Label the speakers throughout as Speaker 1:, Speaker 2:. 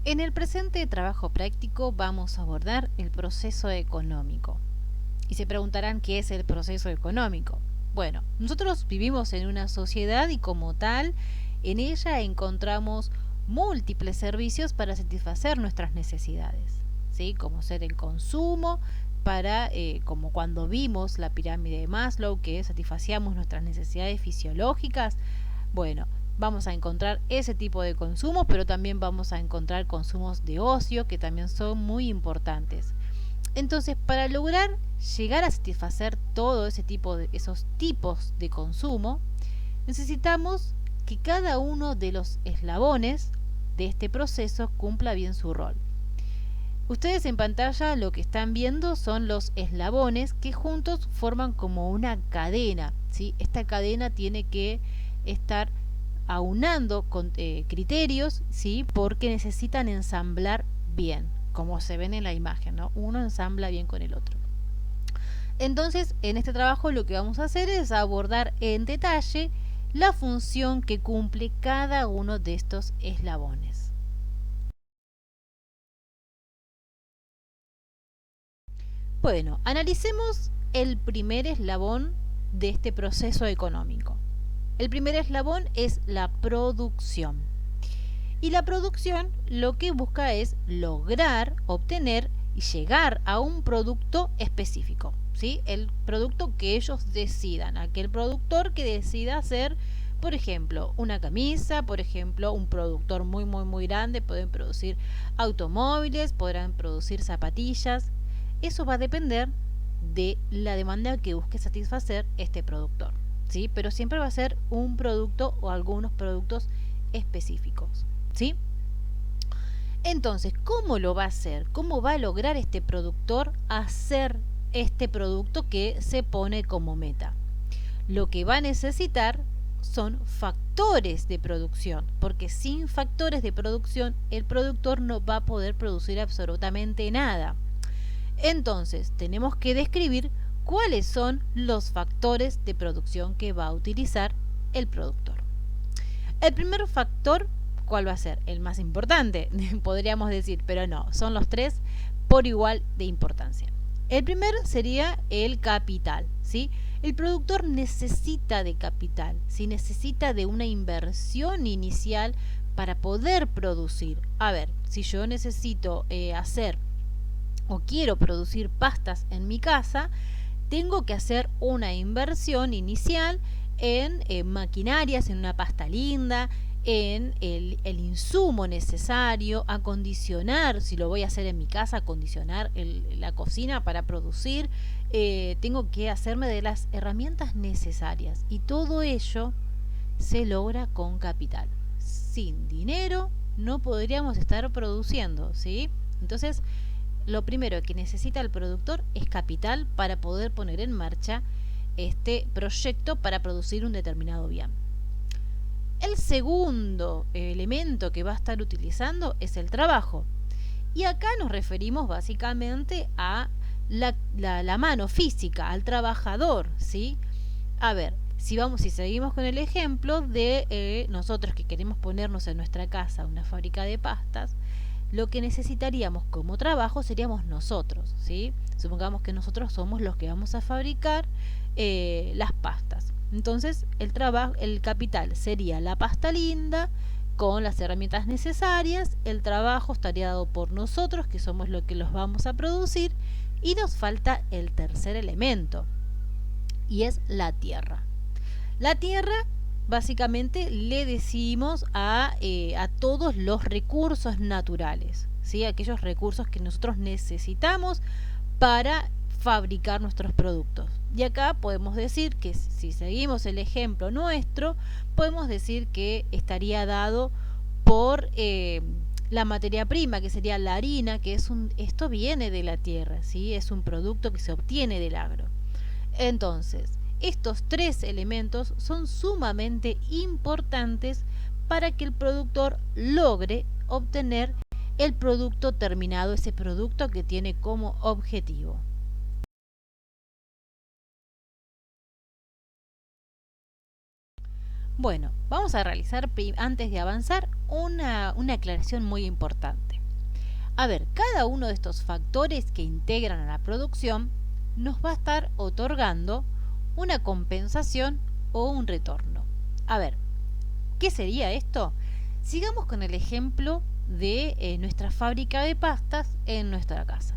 Speaker 1: En el presente trabajo práctico vamos a abordar el proceso económico. Y se preguntarán qué es el proceso económico. Bueno, nosotros vivimos en una sociedad y como tal, en ella encontramos múltiples servicios para satisfacer nuestras necesidades, ¿sí? Como ser el consumo, como cuando vimos la pirámide de Maslow, que satisfacíamos nuestras necesidades fisiológicas. Bueno, vamos a encontrar ese tipo de consumos, pero también vamos a encontrar consumos de ocio que también son muy importantes. Entonces, para lograr llegar a satisfacer todo esos tipos de consumo, necesitamos que cada uno de los eslabones de este proceso cumpla bien su rol. Ustedes en pantalla lo que están viendo son los eslabones que juntos forman como una cadena, ¿sí? Esta cadena tiene que estar aunando con criterios, ¿sí? Porque necesitan ensamblar bien, como se ven en la imagen, ¿no? Uno ensambla bien con el otro. Entonces, en este trabajo lo que vamos a hacer es abordar en detalle la función que cumple cada uno de estos eslabones. Bueno, analicemos el primer eslabón de este proceso económico. El primer eslabón es la producción. Y la producción lo que busca es lograr, obtener y llegar a un producto específico, ¿sí? El producto que ellos decidan, aquel productor que decida hacer, por ejemplo, una camisa, por ejemplo, un productor muy grande, pueden producir automóviles, podrán producir zapatillas. Eso va a depender de la demanda que busque satisfacer este productor, ¿sí? Pero siempre va a ser un producto o algunos productos específicos, ¿sí? Entonces, ¿cómo lo va a hacer? ¿Cómo va a lograr este productor hacer este producto que se pone como meta? Lo que va a necesitar son factores de producción, porque sin factores de producción el productor no va a poder producir absolutamente nada. Entonces, tenemos que describir cuáles son los factores de producción que va a utilizar el productor. El primer factor, ¿cuál va a ser? El más importante, podríamos decir, pero no, son los tres por igual de importancia. El primero sería el capital, ¿sí? El productor necesita de capital, ¿sí? Necesita de una inversión inicial para poder producir. A ver, si yo necesito hacer o quiero producir pastas en mi casa, tengo que hacer una inversión inicial en maquinarias, en una pasta linda, en el insumo necesario, acondicionar, si lo voy a hacer en mi casa, acondicionar la cocina para producir, tengo que hacerme de las herramientas necesarias y todo ello se logra con capital. Sin dinero no podríamos estar produciendo, ¿sí? Entonces, lo primero que necesita el productor es capital para poder poner en marcha este proyecto para producir un determinado bien. El segundo elemento que va a estar utilizando es el trabajo. Y acá nos referimos básicamente a la mano física, al trabajador, ¿sí? A ver, si seguimos con el ejemplo de nosotros que queremos ponernos en nuestra casa una fábrica de pastas, lo que necesitaríamos como trabajo seríamos nosotros, ¿sí? Supongamos que nosotros somos los que vamos a fabricar las pastas. Entonces, el capital sería la pasta linda con las herramientas necesarias, el trabajo estaría dado por nosotros, que somos los que los vamos a producir, y nos falta el tercer elemento, y es la tierra. La tierra básicamente le decimos a todos los recursos naturales, ¿sí? Aquellos recursos que nosotros necesitamos para fabricar nuestros productos. Y acá podemos decir que si seguimos el ejemplo nuestro, podemos decir que estaría dado por la materia prima, que sería la harina, que esto viene de la tierra, ¿sí? Es un producto que se obtiene del agro. Entonces, estos tres elementos son sumamente importantes para que el productor logre obtener el producto terminado, ese producto que tiene como objetivo. Bueno, vamos a realizar antes de avanzar una aclaración muy importante. A ver, cada uno de estos factores que integran a la producción nos va a estar otorgando una compensación o un retorno. A ver, ¿qué sería esto? Sigamos con el ejemplo de nuestra fábrica de pastas en nuestra casa.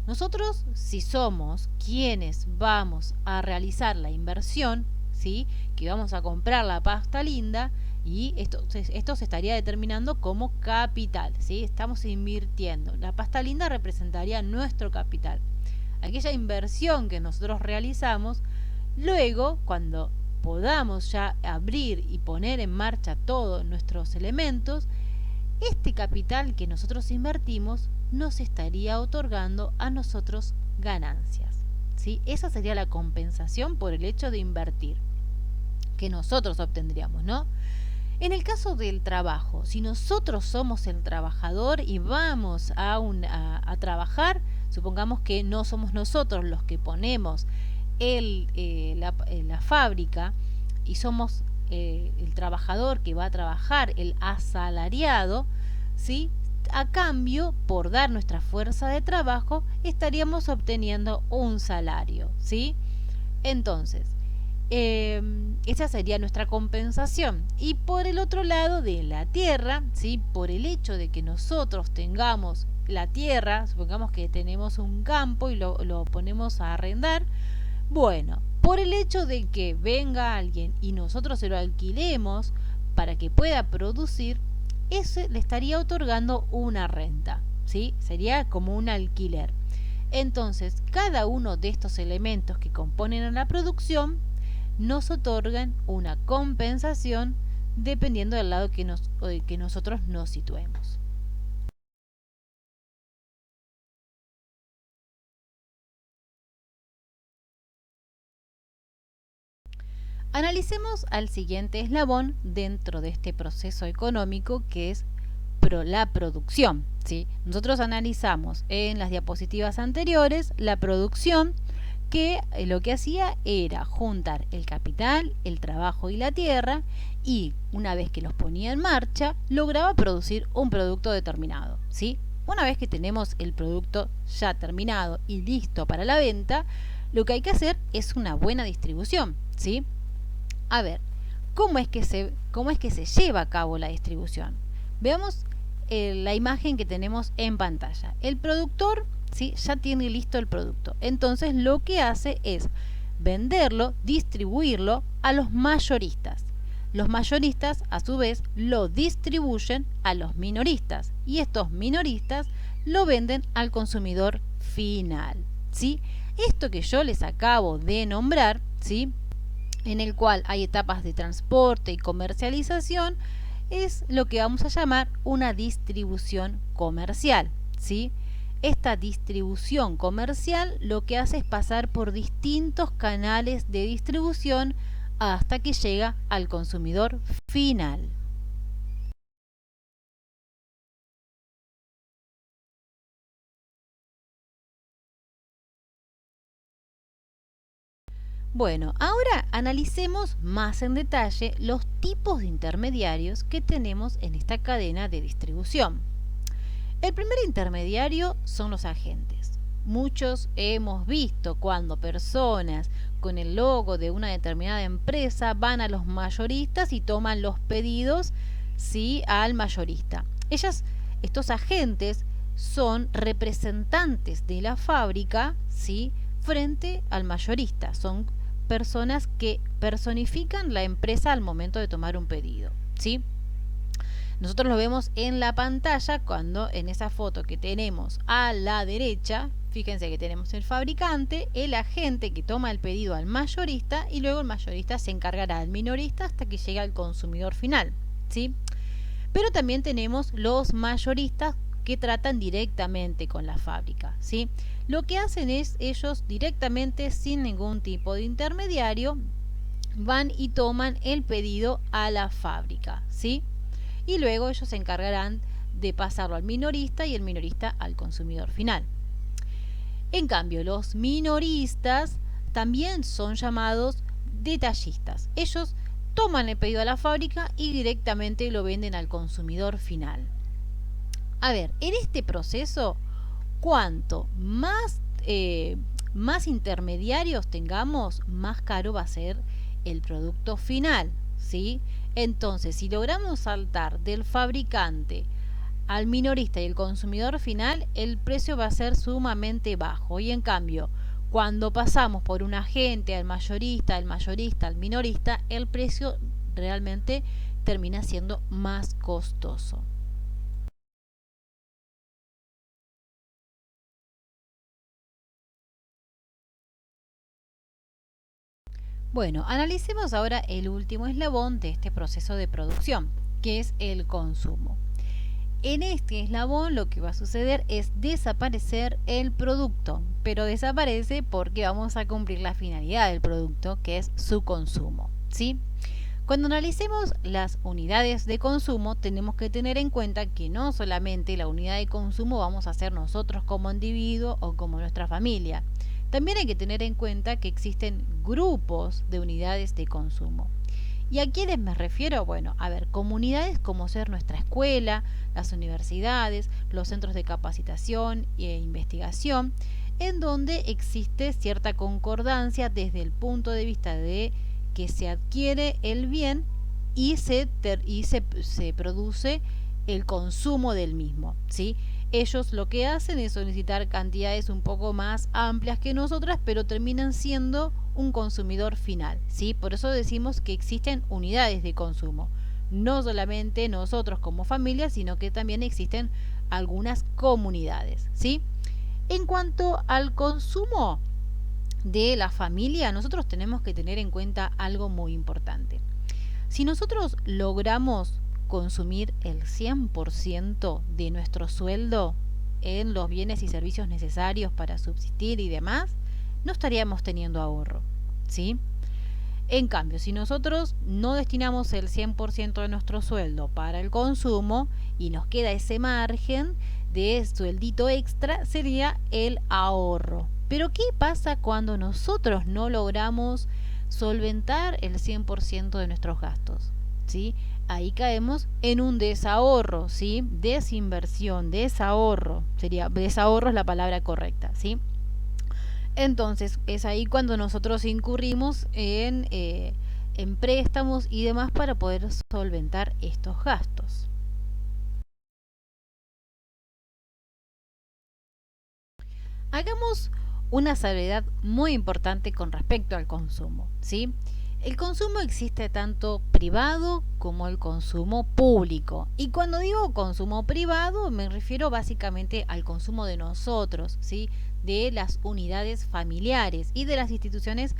Speaker 1: Nosotros, si somos quienes vamos a realizar la inversión, ¿sí? Que vamos a comprar la pasta linda, y esto se estaría determinando como capital, ¿sí? Estamos invirtiendo. La pasta linda representaría nuestro capital. Aquella inversión que nosotros realizamos, luego, cuando podamos ya abrir y poner en marcha todos nuestros elementos, este capital que nosotros invertimos nos estaría otorgando a nosotros ganancias, ¿sí? Esa sería la compensación por el hecho de invertir, que nosotros obtendríamos, ¿no? En el caso del trabajo, si nosotros somos el trabajador y vamos a trabajar, supongamos que no somos nosotros los que ponemos la fábrica y somos el trabajador que va a trabajar, el asalariado, ¿sí? A cambio, por dar nuestra fuerza de trabajo, estaríamos obteniendo un salario, ¿sí? Entonces, esa sería nuestra compensación. Y por el otro lado de la tierra, ¿sí? Por el hecho de que nosotros tengamos la tierra, supongamos que tenemos un campo y lo ponemos a arrendar, bueno, por el hecho de que venga alguien y nosotros se lo alquilemos para que pueda producir, eso le estaría otorgando una renta, ¿sí? Sería como un alquiler. Entonces, cada uno de estos elementos que componen a la producción nos otorgan una compensación dependiendo del lado que nosotros nos situemos. Analicemos al siguiente eslabón dentro de este proceso económico, que es la producción, ¿sí? Nosotros analizamos en las diapositivas anteriores la producción, que lo que hacía era juntar el capital, el trabajo y la tierra, y una vez que los ponía en marcha, lograba producir un producto determinado, ¿sí? Una vez que tenemos el producto ya terminado y listo para la venta, lo que hay que hacer es una buena distribución, ¿sí? A ver, ¿cómo es que se lleva a cabo la distribución? Veamos la imagen que tenemos en pantalla. El productor, ¿sí? Ya tiene listo el producto. Entonces lo que hace es venderlo, distribuirlo a los mayoristas. Los mayoristas, a su vez, lo distribuyen a los minoristas. Y estos minoristas lo venden al consumidor final, ¿sí? Esto que yo les acabo de nombrar, ¿sí? En el cual hay etapas de transporte y comercialización, es lo que vamos a llamar una distribución comercial, ¿sí? Esta distribución comercial lo que hace es pasar por distintos canales de distribución hasta que llega al consumidor final. Bueno, ahora analicemos más en detalle los tipos de intermediarios que tenemos en esta cadena de distribución. El primer intermediario son los agentes. Muchos hemos visto cuando personas con el logo de una determinada empresa van a los mayoristas y toman los pedidos, ¿sí? Al mayorista. Estos agentes son representantes de la fábrica, ¿sí? Frente al mayorista. Son personas que personifican la empresa al momento de tomar un pedido, ¿sí? Nosotros lo vemos en la pantalla cuando en esa foto que tenemos a la derecha, fíjense que tenemos el fabricante, el agente que toma el pedido al mayorista y luego el mayorista se encargará al minorista hasta que llegue al consumidor final, ¿sí? Pero también tenemos los mayoristas que tratan directamente con la fábrica, ¿sí? Lo que hacen es ellos directamente, sin ningún tipo de intermediario, van y toman el pedido a la fábrica, ¿sí? Y luego ellos se encargarán de pasarlo al minorista y el minorista al consumidor final. En cambio, los minoristas también son llamados detallistas. Ellos toman el pedido a la fábrica y directamente lo venden al consumidor final. A ver, en este proceso, cuanto más intermediarios tengamos, más caro va a ser el producto final, ¿sí? Entonces, si logramos saltar del fabricante al minorista y el consumidor final, el precio va a ser sumamente bajo. Y en cambio, cuando pasamos por un agente al mayorista, al minorista, el precio realmente termina siendo más costoso. Bueno, analicemos ahora el último eslabón de este proceso de producción, que es el consumo. En este eslabón lo que va a suceder es desaparecer el producto, pero desaparece porque vamos a cumplir la finalidad del producto, que es su consumo, ¿sí? Cuando analicemos las unidades de consumo, tenemos que tener en cuenta que no solamente la unidad de consumo vamos a hacer nosotros como individuo o como nuestra familia. También hay que tener en cuenta que existen grupos de unidades de consumo. ¿Y a quiénes me refiero? Bueno, a ver, comunidades como ser nuestra escuela, las universidades, los centros de capacitación e investigación, en donde existe cierta concordancia desde el punto de vista de que se adquiere el bien y se produce el consumo del mismo, ¿sí? Ellos lo que hacen es solicitar cantidades un poco más amplias que nosotras, pero terminan siendo un consumidor final, ¿sí? Por eso decimos que existen unidades de consumo. No solamente nosotros como familia, sino que también existen algunas comunidades, ¿sí? En cuanto al consumo de la familia, nosotros tenemos que tener en cuenta algo muy importante. Si nosotros logramos consumir el 100% de nuestro sueldo en los bienes y servicios necesarios para subsistir y demás, no estaríamos teniendo ahorro, ¿sí? En cambio, si nosotros no destinamos el 100% de nuestro sueldo para el consumo y nos queda ese margen de sueldito extra, sería el ahorro. Pero ¿qué pasa cuando nosotros no logramos solventar el 100% de nuestros gastos? ¿Sí? Ahí caemos en un desahorro, ¿sí? Desinversión, desahorro. Desahorro es la palabra correcta, ¿sí? Entonces es ahí cuando nosotros incurrimos en préstamos y demás para poder solventar estos gastos. Hagamos una salvedad muy importante con respecto al consumo, ¿sí? El consumo existe tanto privado como el consumo público. Y cuando digo consumo privado me refiero básicamente al consumo de nosotros, ¿sí? De las unidades familiares y de las instituciones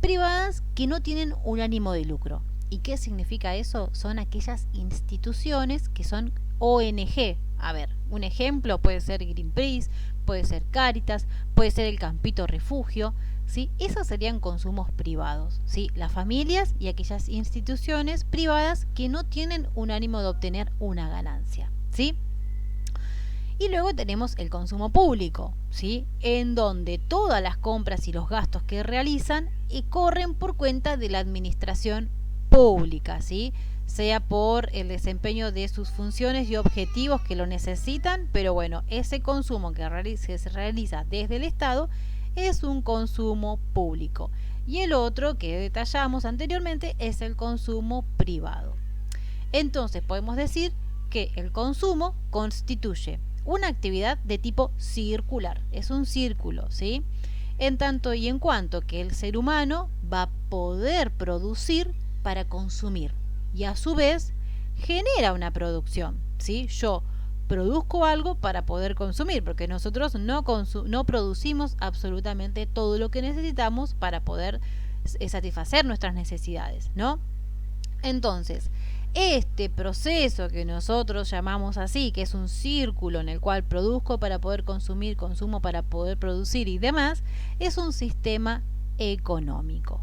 Speaker 1: privadas que no tienen un ánimo de lucro. ¿Y qué significa eso? Son aquellas instituciones que son ONG. A ver, un ejemplo puede ser Greenpeace, puede ser Cáritas, puede ser el Campito Refugio, ¿sí? Esos serían consumos privados, ¿sí? Las familias y aquellas instituciones privadas que no tienen un ánimo de obtener una ganancia, ¿sí? Y luego tenemos el consumo público, ¿sí? En donde todas las compras y los gastos que realizan corren por cuenta de la administración pública, ¿sí? Sea por el desempeño de sus funciones y objetivos que lo necesitan, pero bueno, ese consumo que se realiza desde el Estado es un consumo público. Y el otro que detallamos anteriormente es el consumo privado. Entonces podemos decir que el consumo constituye una actividad de tipo circular, es un círculo, ¿sí? En tanto y en cuanto que el ser humano va a poder producir para consumir y a su vez genera una producción, ¿sí? Yo produzco algo para poder consumir, porque nosotros no producimos absolutamente todo lo que necesitamos para poder satisfacer nuestras necesidades, ¿no? Entonces, este proceso que nosotros llamamos así, que es un círculo en el cual produzco para poder consumir, consumo para poder producir y demás, es un sistema económico.